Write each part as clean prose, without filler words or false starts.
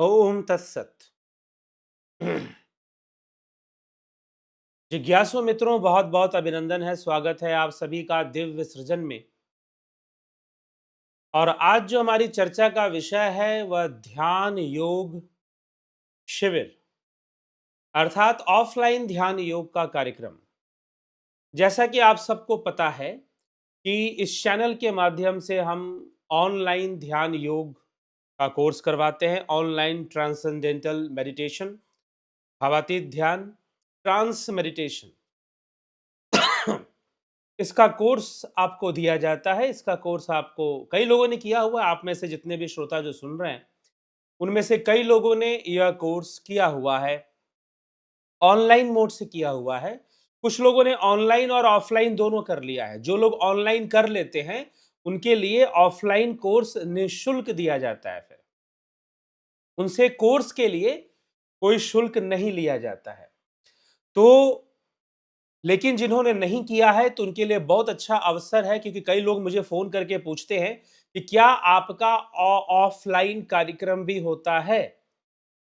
ओम तत्सत। जिज्ञासु मित्रों, बहुत बहुत अभिनंदन है, स्वागत है आप सभी का दिव्य सृजन में। और आज जो हमारी चर्चा का विषय है वह ध्यान योग शिविर अर्थात ऑफलाइन ध्यान योग का कार्यक्रम। जैसा कि आप सबको पता है कि इस चैनल के माध्यम से हम ऑनलाइन ध्यान योग का कोर्स करवाते हैं। ऑनलाइन ट्रांसेंडेंटल मेडिटेशन, भावातीत ध्यान, ट्रांस मेडिटेशन, इसका कोर्स आपको दिया जाता है। इसका कोर्स आपको कई लोगों ने किया हुआ है। आप में से जितने भी श्रोता जो सुन रहे हैं, उनमें से कई लोगों ने यह कोर्स किया हुआ है, ऑनलाइन मोड से किया हुआ है। कुछ लोगों ने ऑनलाइन और ऑफलाइन दोनों कर लिया है। जो लोग ऑनलाइन कर लेते हैं, उनके लिए ऑफलाइन कोर्स निःशुल्क दिया जाता है। फिर उनसे कोर्स के लिए कोई शुल्क नहीं लिया जाता है। तो लेकिन जिन्होंने नहीं किया है तो उनके लिए बहुत अच्छा अवसर है, क्योंकि कई लोग मुझे फोन करके पूछते हैं कि क्या आपका ऑफलाइन कार्यक्रम भी होता है।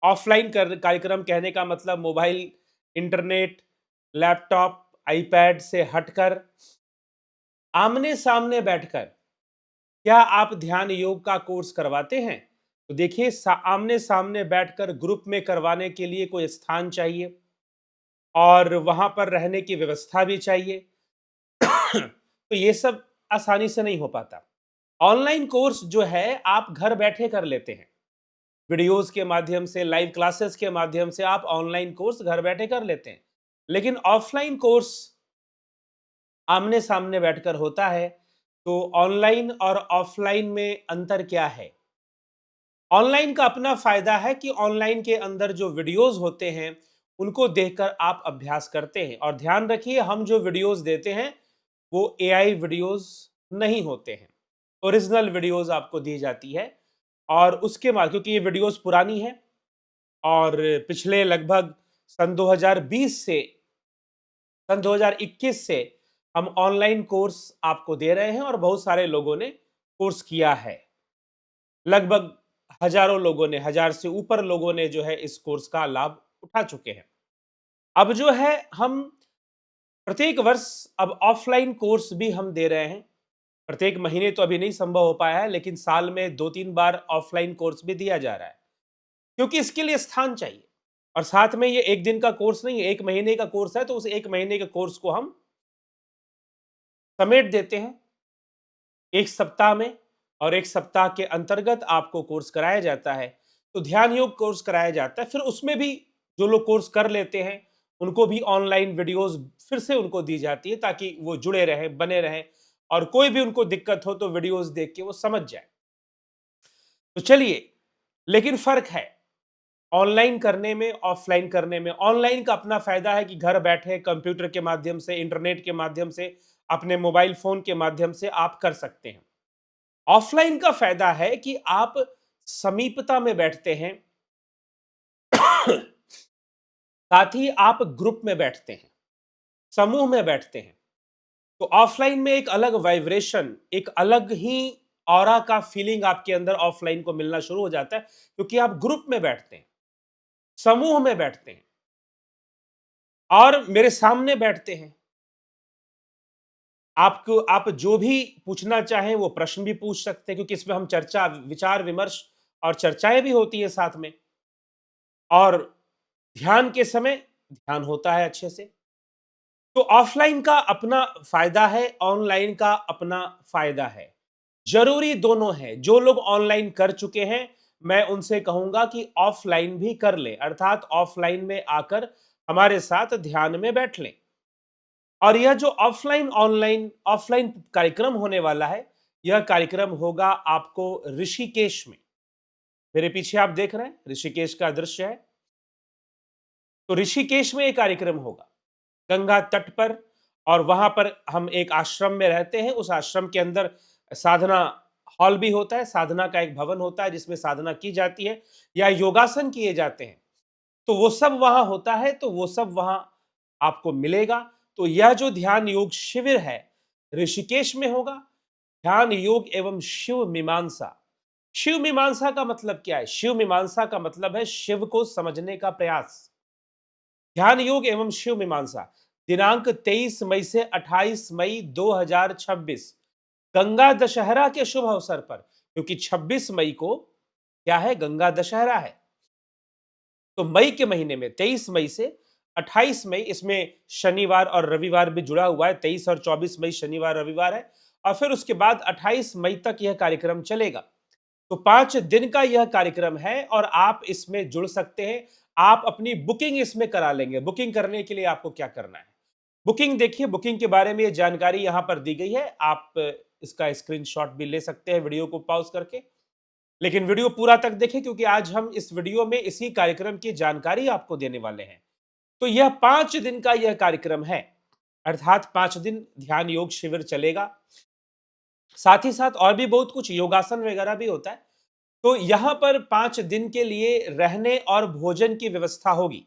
ऑफलाइन कार्यक्रम कहने का मतलब मोबाइल, इंटरनेट, लैपटॉप, आईपैड से हटकर आमने सामने बैठकर क्या आप ध्यान योग का कोर्स करवाते हैं। तो देखिए, आमने सामने बैठकर ग्रुप में करवाने के लिए कोई स्थान चाहिए और वहां पर रहने की व्यवस्था भी चाहिए। तो ये सब आसानी से नहीं हो पाता। ऑनलाइन कोर्स जो है आप घर बैठे कर लेते हैं। वीडियोस के माध्यम से, लाइव क्लासेस के माध्यम से आप ऑनलाइन कोर्स घर बैठे कर लेते हैं। लेकिन ऑफलाइन कोर्स आमने सामने बैठकर होता है। तो ऑनलाइन और ऑफलाइन में अंतर क्या है? ऑनलाइन का अपना फायदा है कि ऑनलाइन के अंदर जो वीडियोस होते हैं, उनको देखकर आप अभ्यास करते हैं। और ध्यान रखिए, हम जो वीडियोस देते हैं वो एआई वीडियोस नहीं होते हैं। ओरिजिनल वीडियोस आपको दी जाती है। और उसके बाद, क्योंकि ये वीडियोस पुरानी है और पिछले लगभग सन 2020 से सन 2021 से हम ऑनलाइन कोर्स आपको दे रहे हैं और बहुत सारे लोगों ने कोर्स किया है। लगभग हजारों लोगों ने, हजार से ऊपर लोगों ने जो है इस कोर्स का लाभ उठा चुके हैं। अब जो है हम प्रत्येक वर्ष अब ऑफलाइन कोर्स भी हम दे रहे हैं। प्रत्येक महीने तो अभी नहीं संभव हो पाया है, लेकिन साल में 2-3 बार ऑफलाइन कोर्स भी दिया जा रहा है, क्योंकि इसके लिए स्थान चाहिए। और साथ में ये एक दिन का कोर्स नहीं है, 1 महीने का कोर्स है। तो उस 1 महीने के कोर्स को हम समेट देते हैं 1 सप्ताह में, और 1 सप्ताह के अंतर्गत आपको कोर्स कराया जाता है। तो ध्यान योग कोर्स कराया जाता है। फिर उसमें भी जो लोग कोर्स कर लेते हैं, उनको भी ऑनलाइन वीडियोस फिर से उनको दी जाती है, ताकि वो जुड़े रहें, बने रहें, और कोई भी उनको दिक्कत हो तो वीडियोस देख के वो समझ जाए। तो चलिए, लेकिन फर्क है ऑनलाइन करने में, ऑफलाइन करने में। ऑनलाइन का अपना फायदा है कि घर बैठे कंप्यूटर के माध्यम से, इंटरनेट के माध्यम से, अपने मोबाइल फोन के माध्यम से आप कर सकते हैं। ऑफलाइन का फायदा है कि आप समीपता में बैठते हैं, साथ ही आप ग्रुप में बैठते हैं, समूह में बैठते हैं। तो ऑफलाइन में एक अलग वाइब्रेशन, एक अलग ही ऑरा का फीलिंग आपके अंदर ऑफलाइन को मिलना शुरू हो जाता है, क्योंकि आप ग्रुप में बैठते हैं, समूह में बैठते हैं और मेरे सामने बैठते हैं। आपको, आप जो भी पूछना चाहें वो प्रश्न भी पूछ सकते हैं, क्योंकि इसमें हम चर्चा, विचार विमर्श और चर्चाएं भी होती है साथ में। और ध्यान के समय ध्यान होता है अच्छे से। तो ऑफलाइन का अपना फायदा है, ऑनलाइन का अपना फायदा है। जरूरी दोनों है। जो लोग ऑनलाइन कर चुके हैं, मैं उनसे कहूंगा कि ऑफलाइन भी कर लें, अर्थात ऑफलाइन में आकर हमारे साथ ध्यान में बैठ लें। और यह जो ऑफलाइन ऑनलाइन ऑफलाइन कार्यक्रम होने वाला है, यह कार्यक्रम होगा आपको ऋषिकेश में। मेरे पीछे आप देख रहे हैं ऋषिकेश का दृश्य है। तो ऋषिकेश में एक कार्यक्रम होगा, गंगा तट पर। और वहां पर हम एक आश्रम में रहते हैं। उस आश्रम के अंदर साधना हॉल भी होता है, साधना का एक भवन होता है जिसमें साधना की जाती है या योगासन किए जाते हैं। तो वो सब वहां होता है, तो वो सब वहां आपको मिलेगा। तो यह जो ध्यान योग शिविर है ऋषिकेश में होगा, ध्यान योग एवं शिव मीमांसा। शिव मीमांसा का मतलब क्या है? शिव मीमांसा का मतलब है शिव को समझने का प्रयास। ध्यान योग एवं शिव मीमांसा, दिनांक 23 मई से 28 मई 2026, गंगा दशहरा के शुभ अवसर पर, क्योंकि 26 मई को क्या है? गंगा दशहरा है। तो मई के महीने में 23 मई से 28 मई, इसमें शनिवार और रविवार भी जुड़ा हुआ है। 23 और 24 मई शनिवार रविवार है, और फिर उसके बाद 28 मई तक यह कार्यक्रम चलेगा। तो 5 दिन का यह कार्यक्रम है और आप इसमें जुड़ सकते हैं। आप अपनी बुकिंग इसमें करा लेंगे। बुकिंग करने के लिए आपको क्या करना है? बुकिंग देखिए, बुकिंग के बारे में ये जानकारी यहाँ पर दी गई है। आप इसका स्क्रीनशॉट भी ले सकते हैं वीडियो को पॉज़ करके। लेकिन वीडियो पूरा तक देखें, क्योंकि आज हम इस वीडियो में इसी कार्यक्रम की जानकारी आपको देने वाले हैं। तो यह 5 दिन का यह कार्यक्रम है, अर्थात 5 दिन ध्यान योग शिविर चलेगा। साथ ही साथ और भी बहुत कुछ योगासन वगैरह भी होता है। तो यहाँ पर 5 दिन के लिए रहने और भोजन की व्यवस्था होगी।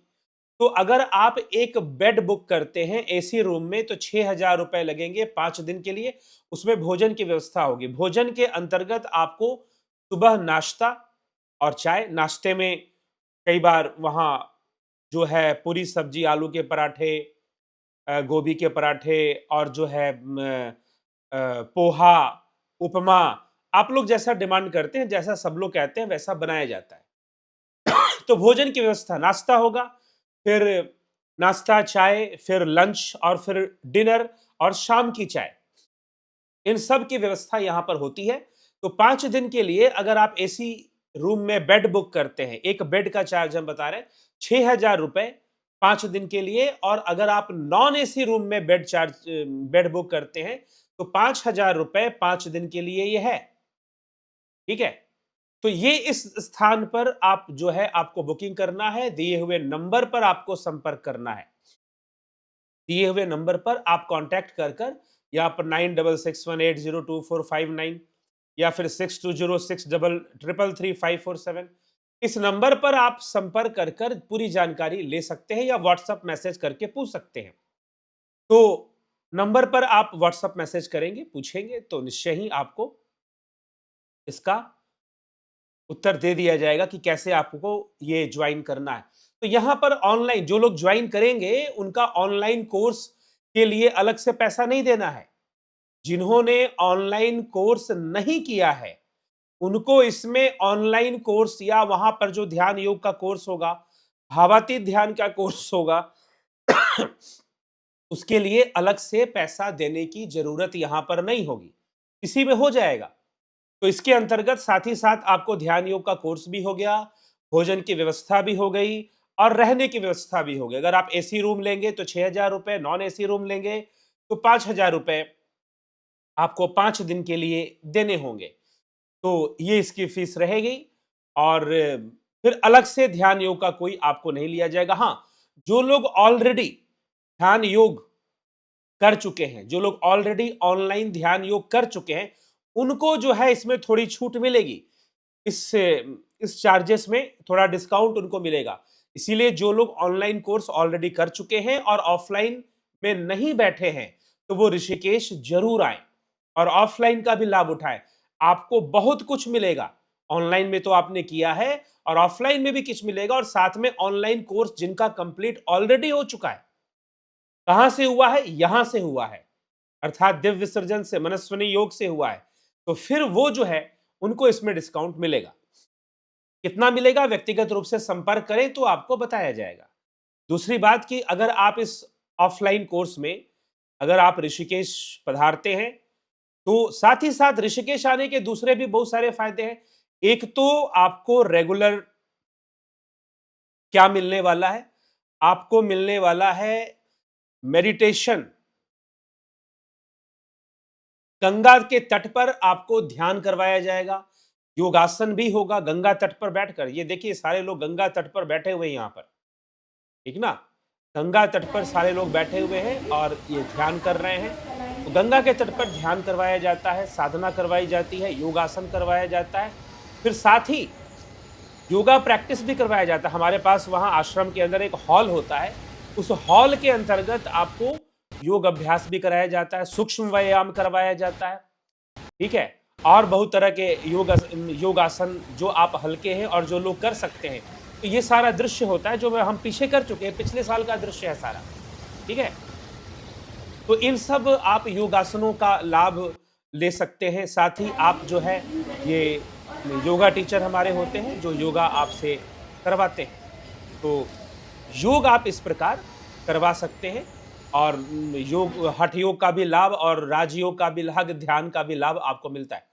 तो अगर आप एक बेड बुक करते हैं एसी रूम में, तो 6,000 रुपए लगेंगे 5 दिन के लिए। उसमें भोजन की व्यवस्था होगी। भोजन के अंतर्गत आपको सुबह नाश्ता और चाय। नाश्ते में कई बार वहाँ जो है पूरी सब्जी, आलू के पराठे, गोभी के पराठे, और जो है पोहा, उपमा, आप लोग जैसा डिमांड करते हैं, जैसा सब लोग कहते हैं, वैसा बनाया जाता है। तो भोजन की व्यवस्था, नाश्ता होगा, फिर नाश्ता, चाय, फिर लंच, और फिर डिनर, और शाम की चाय। इन सब की व्यवस्था यहाँ पर होती है। तो 5 दिन के लिए अगर आप एसी रूम में बेड बुक करते हैं, एक बेड का चार्ज हम बता रहे हैं 6,000 रुपए 5 दिन के लिए। और अगर आप नॉन एसी रूम में बेड बुक करते हैं, तो 5,000 रुपए 5 दिन के लिए ये है। ठीक है? तो ये इस स्थान पर आप जो है आपको बुकिंग करना है, दिए हुए नंबर पर आपको संपर्क करना है। दिए हुए नंबर पर आप कांटेक्ट कर यहाँ पर 9661802459 या फिर 6206333547, इस नंबर पर आप संपर्क कर पूरी जानकारी ले सकते हैं, या व्हाट्सएप मैसेज करके पूछ सकते हैं। तो नंबर पर आप व्हाट्सएप मैसेज करेंगे, पूछेंगे, तो निश्चय ही आपको इसका उत्तर दे दिया जाएगा कि कैसे आपको ये ज्वाइन करना है। तो यहाँ पर ऑनलाइन जो लोग ज्वाइन करेंगे, उनका ऑनलाइन कोर्स के लिए अलग से पैसा नहीं देना है। जिन्होंने ऑनलाइन कोर्स नहीं किया है, उनको इसमें ऑनलाइन कोर्स या वहां पर जो ध्यान योग का कोर्स होगा, भावातीत ध्यान का कोर्स होगा, उसके लिए अलग से पैसा देने की जरूरत यहां पर नहीं होगी, इसी में हो जाएगा। तो इसके अंतर्गत साथ ही साथ आपको ध्यान योग का कोर्स भी हो गया, भोजन की व्यवस्था भी हो गई, और रहने की व्यवस्था भी हो गई। अगर आप एसी रूम लेंगे तो 6,000 रुपए, नॉन एसी रूम लेंगे तो 5,000 रुपए आपको 5 दिन के लिए देने होंगे। तो ये इसकी फीस रहेगी। और फिर अलग से ध्यान योग का कोई आपको नहीं लिया जाएगा। हाँ, जो लोग ऑलरेडी ध्यान योग कर चुके हैं, जो लोग ऑलरेडी ऑनलाइन ध्यान योग कर चुके हैं, उनको जो है इसमें थोड़ी छूट मिलेगी। इस चार्जेस में थोड़ा डिस्काउंट उनको मिलेगा। इसीलिए जो लोग ऑनलाइन कोर्स ऑलरेडी कर चुके हैं और ऑफलाइन में नहीं बैठे हैं, तो वो ऋषिकेश जरूर आए और ऑफलाइन का भी लाभ उठाएं। आपको बहुत कुछ मिलेगा। ऑनलाइन में तो आपने किया है, और ऑफलाइन में भी कुछ मिलेगा, और साथ में ऑनलाइन कोर्स जिनका कंप्लीट ऑलरेडी हो चुका है। कहां से हुआ है? यहां से हुआ है, अर्थात दिव्य विसर्जन से, मनस्विनी योग से हुआ है। तो फिर वो जो है उनको इसमें डिस्काउंट मिलेगा। कितना मिलेगा? व्यक्तिगत रूप से संपर्क करें तो आपको बताया जाएगा। दूसरी बात कि अगर आप इस ऑफलाइन कोर्स में अगर आप ऋषिकेश पधारते हैं, तो साथ ही साथ ऋषिकेश आने के दूसरे भी बहुत सारे फायदे हैं। एक तो आपको रेगुलर क्या मिलने वाला है? आपको मिलने वाला है मेडिटेशन। गंगा के तट पर आपको ध्यान करवाया जाएगा, योगासन भी होगा गंगा तट पर बैठकर। ये देखिए सारे लोग गंगा तट पर बैठे हुए हैं यहाँ पर, ठीक ना? गंगा तट पर सारे लोग बैठे हुए हैं और ये ध्यान कर रहे हैं। तो गंगा के तट पर ध्यान करवाया जाता है, साधना करवाई जाती है, योगासन करवाया जाता है, फिर साथ ही योगा प्रैक्टिस भी करवाया जाता है। हमारे पास वहाँ आश्रम के अंदर एक हॉल होता है, उस हॉल के अंतर्गत आपको योग अभ्यास भी कराया जाता है, सूक्ष्म व्यायाम करवाया जाता है, ठीक है? और बहुत तरह के योगासन जो आप हल्के हैं और जो लोग कर सकते हैं। तो ये सारा दृश्य होता है जो हम पीछे कर चुके हैं, पिछले साल का दृश्य है सारा, ठीक है? तो इन सब आप योगासनों का लाभ ले सकते हैं। साथ ही आप जो है ये योगा टीचर हमारे होते हैं जो योगा आपसे करवाते हैं। तो योग आप इस प्रकार करवा सकते हैं और योग हठ योग का भी लाभ और राजयोग का भी लाभ, ध्यान का भी लाभ आपको मिलता है।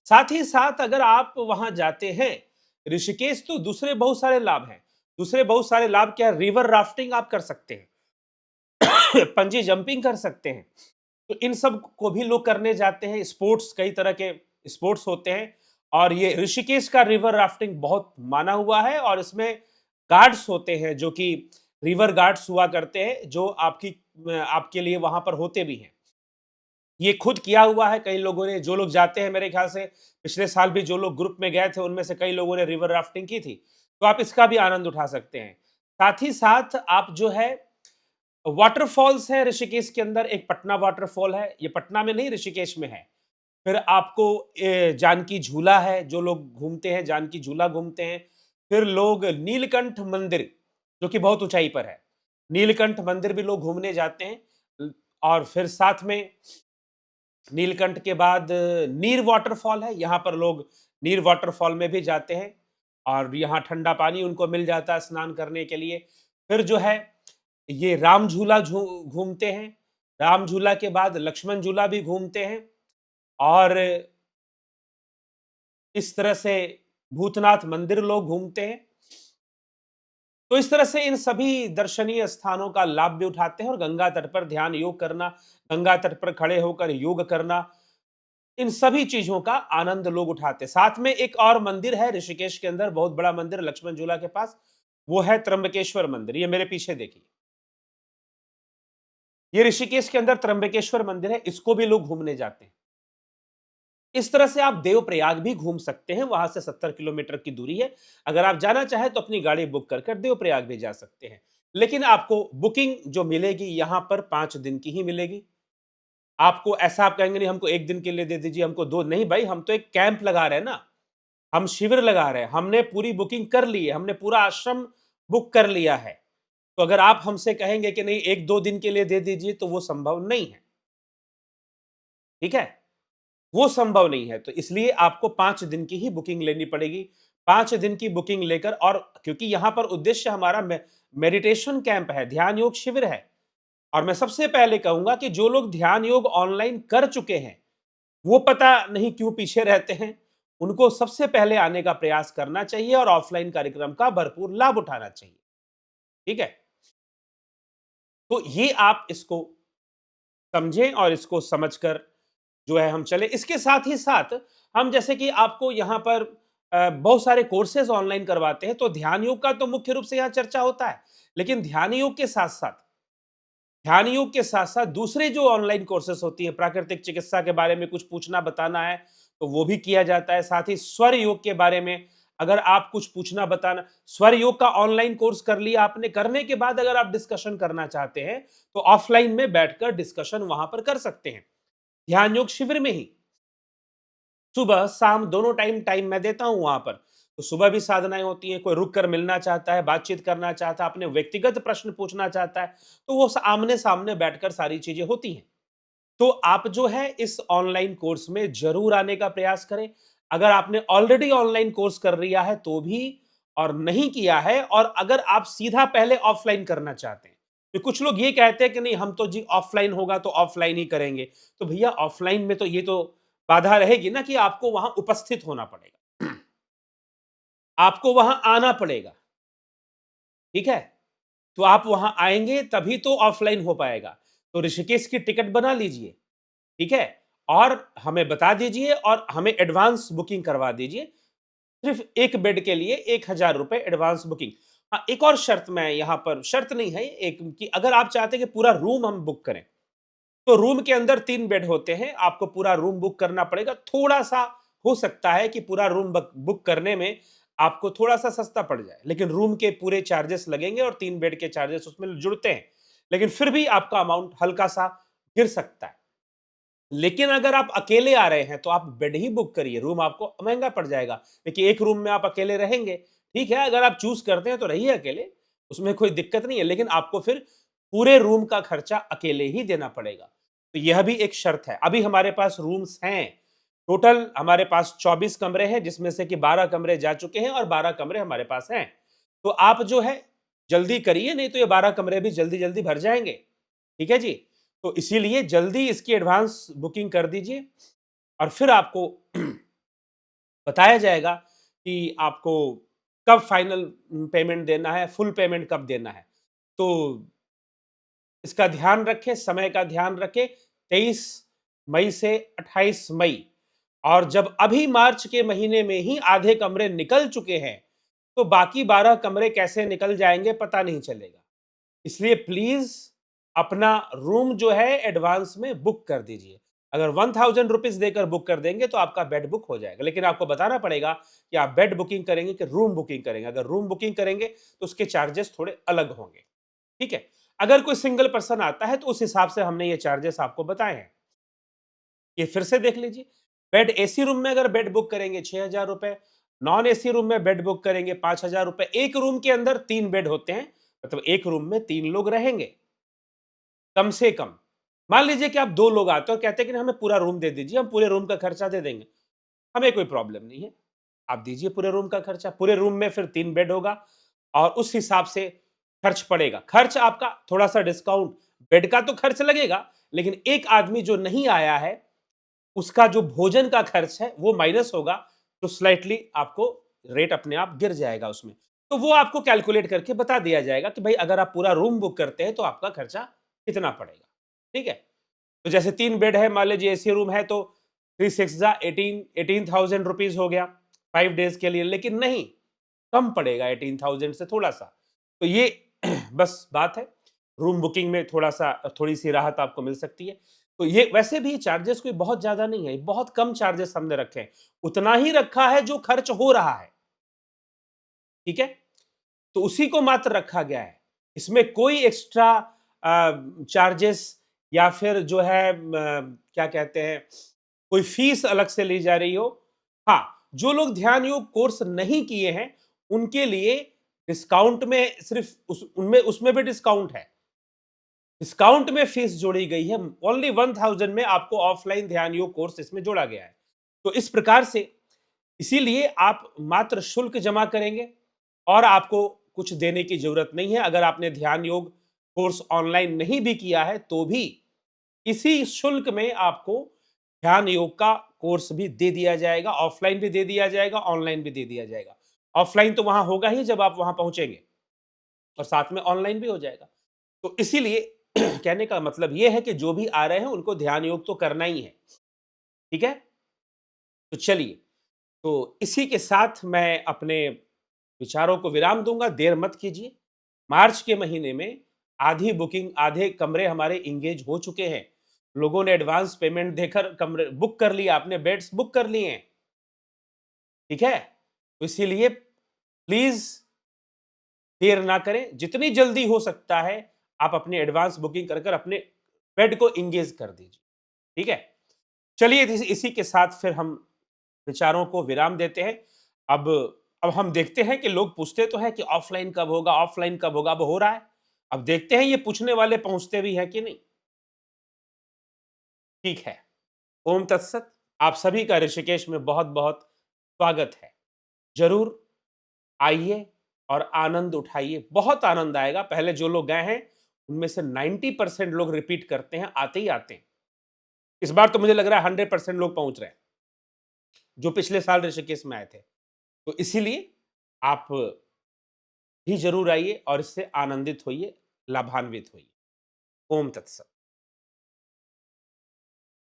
साथ ही साथ अगर आप वहां जाते हैं ऋषिकेश तो दूसरे बहुत सारे लाभ हैं। दूसरे बहुत सारे लाभ क्या? रिवर राफ्टिंग आप कर सकते हैं, पंजी जंपिंग कर सकते हैं। तो इन सब को भी लोग करने जाते हैं। स्पोर्ट्स, कई तरह के स्पोर्ट्स होते हैं और ये ऋषिकेश का रिवर राफ्टिंग बहुत माना हुआ है और इसमें गार्ड्स होते हैं जो कि रिवर गार्ड्स हुआ करते हैं जो आपके लिए वहां पर होते भी हैं। ये खुद किया हुआ है कई लोगों ने, जो लोग जाते हैं मेरे ख्याल से पिछले साल भी जो लोग ग्रुप में गए थे उनमें से कई लोगों ने रिवर राफ्टिंग की थी। तो आप इसका भी आनंद उठा सकते हैं। साथ ही साथ आप जो है वाटरफॉल्स है ऋषिकेश के अंदर, एक पटना वाटरफॉल है, ये पटना में नहीं ऋषिकेश में है। फिर आपको जानकी झूला है, जो लोग घूमते हैं जानकी झूला घूमते हैं। फिर लोग नीलकंठ मंदिर जो कि बहुत ऊंचाई पर है, नीलकंठ मंदिर भी लोग घूमने जाते हैं। और फिर साथ में नीलकंठ के बाद नीर वाटरफॉल है, यहाँ पर लोग नीर वाटरफॉल में भी जाते हैं और यहाँ ठंडा पानी उनको मिल जाता है स्नान करने के लिए। फिर जो है ये राम झूला घूमते हैं, राम झूला के बाद लक्ष्मण झूला भी घूमते हैं और इस तरह से भूतनाथ मंदिर लोग घूमते हैं। तो इस तरह से इन सभी दर्शनीय स्थानों का लाभ भी उठाते हैं और गंगा तट पर ध्यान योग करना, गंगा तट पर खड़े होकर योग करना, इन सभी चीजों का आनंद लोग उठाते हैं। साथ में एक और मंदिर है ऋषिकेश के अंदर, बहुत बड़ा मंदिर लक्ष्मण झूला के पास, वो है त्र्यंबकेश्वर मंदिर। ये मेरे पीछे देखिए, ये ऋषिकेश के अंदर त्र्यंबकेश्वर मंदिर है, इसको भी लोग घूमने जाते हैं। इस तरह से आप देवप्रयाग भी घूम सकते हैं, वहां से 70 किलोमीटर की दूरी है। अगर आप जाना चाहें तो अपनी गाड़ी बुक कर देवप्रयाग भी जा सकते हैं। लेकिन आपको बुकिंग जो मिलेगी यहां पर 5 दिन की ही मिलेगी। आपको ऐसा आप कहेंगे नहीं हमको 1 दिन के लिए दे दीजिए, हमको 2, नहीं भाई, हम तो एक कैंप लगा रहे हैं ना, हम शिविर लगा रहे हैं, हमने पूरी बुकिंग कर ली है, हमने पूरा आश्रम बुक कर लिया है। तो अगर आप हमसे कहेंगे कि नहीं 1-2 दिन के लिए दे दीजिए तो वो संभव नहीं है, ठीक है? वो संभव नहीं है, तो इसलिए आपको 5 दिन की ही बुकिंग लेनी पड़ेगी। 5 दिन की बुकिंग लेकर, और क्योंकि यहां पर उद्देश्य हमारा मेडिटेशन कैंप है, ध्यान योग शिविर है। और मैं सबसे पहले कहूंगा कि जो लोग ध्यान योग ऑनलाइन कर चुके हैं वो पता नहीं क्यों पीछे रहते हैं, उनको सबसे पहले आने का प्रयास करना चाहिए और ऑफलाइन कार्यक्रम का भरपूर लाभ उठाना चाहिए, ठीक है? तो ये आप इसको समझें और इसको समझकर जो है हम चले। इसके साथ ही साथ हम, जैसे कि आपको यहाँ पर बहुत सारे कोर्सेज ऑनलाइन करवाते हैं, तो ध्यान योग का तो मुख्य रूप से यहाँ चर्चा होता है, लेकिन ध्यान योग के साथ साथ दूसरे जो ऑनलाइन कोर्सेज होती हैं, प्राकृतिक चिकित्सा के बारे में कुछ पूछना बताना है तो वो भी किया जाता है। साथ ही स्वर योग के बारे में अगर आप कुछ पूछना बताना, स्वर योग का ऑनलाइन कोर्स कर लिया आपने, करने के बाद अगर आप डिस्कशन करना चाहते हैं तो ऑफलाइन में बैठकर डिस्कशन वहां पर कर सकते हैं, ध्यान योग शिविर में ही। सुबह शाम दोनों टाइम मैं देता हूं वहां पर। तो सुबह भी साधनाएं होती हैं, कोई रुक कर मिलना चाहता है, बातचीत करना चाहता है, अपने व्यक्तिगत प्रश्न पूछना चाहता है, तो वो आमने सामने बैठकर सारी चीजें होती हैं। तो आप जो है इस ऑनलाइन कोर्स में जरूर आने का प्रयास करें। अगर आपने ऑलरेडी ऑनलाइन कोर्स कर लिया है तो भी, और नहीं किया है, और अगर आप सीधा पहले ऑफलाइन करना चाहते हैं, तो कुछ लोग ये कहते हैं कि नहीं हम तो जी ऑफलाइन होगा तो ऑफलाइन ही करेंगे। तो भैया ऑफलाइन में तो ये तो बाधा रहेगी ना कि आपको वहां उपस्थित होना पड़ेगा, आपको वहां आना पड़ेगा, ठीक है? तो आप वहां आएंगे तभी तो ऑफलाइन हो पाएगा। तो ऋषिकेश की टिकट बना लीजिए, ठीक है? और हमें बता दीजिए और हमें एडवांस बुकिंग करवा दीजिए। सिर्फ एक बेड के लिए 1000 रुपए एडवांस बुकिंग। हाँ, एक और शर्त मैं यहाँ पर, शर्त नहीं है एक, कि अगर आप चाहते हैं कि पूरा रूम हम बुक करें तो रूम के अंदर 3 बेड होते हैं, आपको पूरा रूम बुक करना पड़ेगा। थोड़ा सा हो सकता है कि पूरा रूम बुक करने में आपको थोड़ा सा सस्ता पड़ जाए, लेकिन रूम के पूरे चार्जेस लगेंगे और 3 बेड के चार्जेस उसमें जुड़ते हैं, लेकिन फिर भी आपका अमाउंट हल्का सा गिर सकता है। लेकिन अगर आप अकेले आ रहे हैं तो आप बेड ही बुक करिए, रूम आपको महंगा पड़ जाएगा। देखिए एक रूम में आप अकेले रहेंगे, ठीक है, अगर आप चूज करते हैं तो रहिए अकेले, उसमें कोई दिक्कत नहीं है, लेकिन आपको फिर पूरे रूम का खर्चा अकेले ही देना पड़ेगा। तो यह भी एक शर्त है। अभी हमारे पास रूम्स हैं, टोटल हमारे पास 24 कमरे हैं, जिसमें से कि 12 कमरे जा चुके हैं और 12 कमरे हमारे पास हैं। तो आप जो है जल्दी करिए, नहीं तो ये 12 कमरे भी जल्दी जल्दी भर जाएंगे। ठीक है जी। तो इसीलिए जल्दी इसकी एडवांस बुकिंग कर दीजिए और फिर आपको बताया जाएगा कि आपको कब फाइनल पेमेंट देना है, फुल पेमेंट कब देना है। तो इसका ध्यान रखें, समय का ध्यान रखें। 23 मई से 28 मई, और जब अभी मार्च के महीने में ही आधे कमरे निकल चुके हैं, तो बाकी 12 कमरे कैसे निकल जाएंगे पता नहीं चलेगा। इसलिए प्लीज अपना रूम जो है एडवांस में बुक कर दीजिए। अगर 1000 रुपीज देकर बुक कर देंगे तो आपका बेड बुक हो जाएगा, लेकिन आपको बताना पड़ेगा कि आप बेड बुकिंग करेंगे कि रूम बुकिंग करेंगे। अगर रूम बुकिंग करेंगे तो उसके चार्जेस थोड़े अलग होंगे। ठीक है। अगर कोई सिंगल पर्सन आता है तो उस हिसाब से हमने ये चार्जेस आपको बताए हैं, ये फिर से देख लीजिए। बेड एसी रूम में अगर बेड बुक करेंगे 6000 रुपए, नॉन एसी रूम में बेड बुक करेंगे 5000 रुपए। एक रूम के अंदर 3 बेड होते हैं, मतलब एक रूम में 3 लोग रहेंगे कम से कम। मान लीजिए कि आप 2 लोग आते हो और कहते हैं कि हमें पूरा रूम दे दीजिए, हम पूरे रूम का खर्चा दे देंगे। हमें कोई प्रॉब्लम नहीं है, आप दीजिए पूरे रूम का खर्चा। पूरे रूम में फिर 3 बेड होगा और उस हिसाब से खर्च पड़ेगा। खर्च आपका थोड़ा-सा डिस्काउंट, बेड का तो खर्च लगेगा, लेकिन एक आदमी जो नहीं आया है, उसका जो भोजन का खर्च है वो माइनस होगा, तो स्लाइटली आपको रेट अपने आप गिर जाएगा उसमें। तो वो आपको कैलकुलेट करके बता दिया जाएगा कि भाई अगर आप पूरा रूम बुक करते हैं तो आपका खर्चा कितना पड़ेगा। ठीक है? तो जैसे 3 बेड है, मान लीजिए एसी रूम है, तो 3 6 जा 18,000 रुपीज हो गया 5 डेज के लिए। लेकिन नहीं, कम पड़ेगा 18,000 से थोड़ा सा। तो ये बस बात है, रूम बुकिंग में थोड़ा सा थोड़ी सी राहत आपको मिल सकती है। तो ये वैसे भी चार्जेस कोई बहुत ज्यादा नहीं है, बहुत कम चार्जेस हमने रखे हैं, उतना ही रखा है जो खर्च हो रहा है। ठीक है, तो उसी को मात्र रखा गया है। इसमें कोई एक्स्ट्रा चार्जेस या फिर जो है क्या कहते हैं, कोई फीस अलग से ली जा रही हो। हाँ, जो लोग ध्यान योग कोर्स नहीं किए हैं उनके लिए डिस्काउंट में सिर्फ उनमें उसमें भी डिस्काउंट है। डिस्काउंट में फीस जोड़ी गई है, ओनली 1000 में आपको ऑफलाइन ध्यान योग कोर्स इसमें जोड़ा गया है। तो इस प्रकार से, इसीलिए आप मात्र शुल्क जमा करेंगे और आपको कुछ देने की जरूरत नहीं है। अगर आपने ध्यान योग कोर्स ऑनलाइन नहीं भी किया है तो भी इसी शुल्क में आपको ध्यान योग का कोर्स भी दे दिया जाएगा, ऑफलाइन भी दे दिया जाएगा, ऑनलाइन भी दे दिया जाएगा। ऑफलाइन तो वहां होगा ही जब आप वहां पहुंचेंगे, और साथ में ऑनलाइन भी हो जाएगा। तो इसीलिए कहने का मतलब यह है कि जो भी आ रहे हैं उनको ध्यान योग तो करना ही है। ठीक है, तो चलिए, तो इसी के साथ मैं अपने विचारों को विराम दूंगा। देर मत कीजिए, मार्च के महीने में आधी बुकिंग, आधे कमरे हमारे इंगेज हो चुके हैं। लोगों ने एडवांस पेमेंट देकर कमरे बुक कर लिया, अपने बेड्स बुक कर लिए हैं। ठीक है, तो इसीलिए प्लीज देर ना करें, जितनी जल्दी हो सकता है आप अपनी एडवांस बुकिंग कर कर अपने बेड को इंगेज कर दीजिए। ठीक है, चलिए इसी के साथ फिर हम विचारों को विराम देते हैं। अब अब हम देखते हैं कि लोग पूछते तो हैं कि ऑफलाइन कब होगा, ऑफलाइन कब होगा। अब हो रहा है, अब देखते हैं ये पूछने वाले पहुंचते भी हैं कि नहीं। ठीक है, ओम तत्सत। आप सभी का ऋषिकेश में बहुत बहुत स्वागत है। जरूर आइए और आनंद उठाइए, बहुत आनंद आएगा। पहले जो लोग गए हैं उनमें से 90% लोग रिपीट करते हैं, आते ही आते हैं। इस बार तो मुझे लग रहा है 100% लोग पहुंच रहे हैं जो पिछले साल ऋषिकेश में आए थे। तो इसीलिए आप भी जरूर आइए और इससे आनंदित होइए, लाभान्वित होइए। ओम तत्सत।